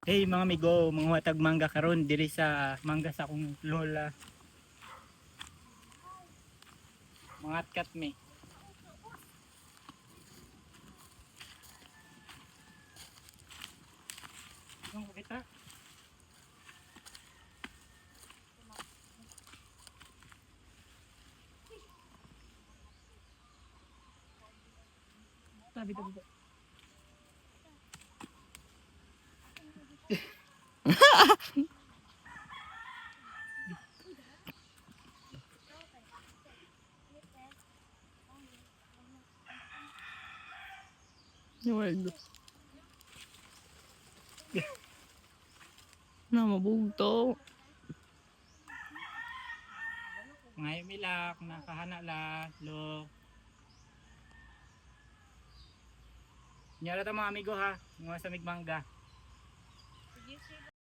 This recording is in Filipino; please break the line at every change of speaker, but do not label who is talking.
Hey mga amigo, mga watag mangga karon diri sa mangga sa akong lola. Mga kat me. Ano kita? Tabi tabi.
Wala. Na mabugto.
Ngayon milak, nakahana la, lo. Nyara ta mga amigo ha, mga samig mangga.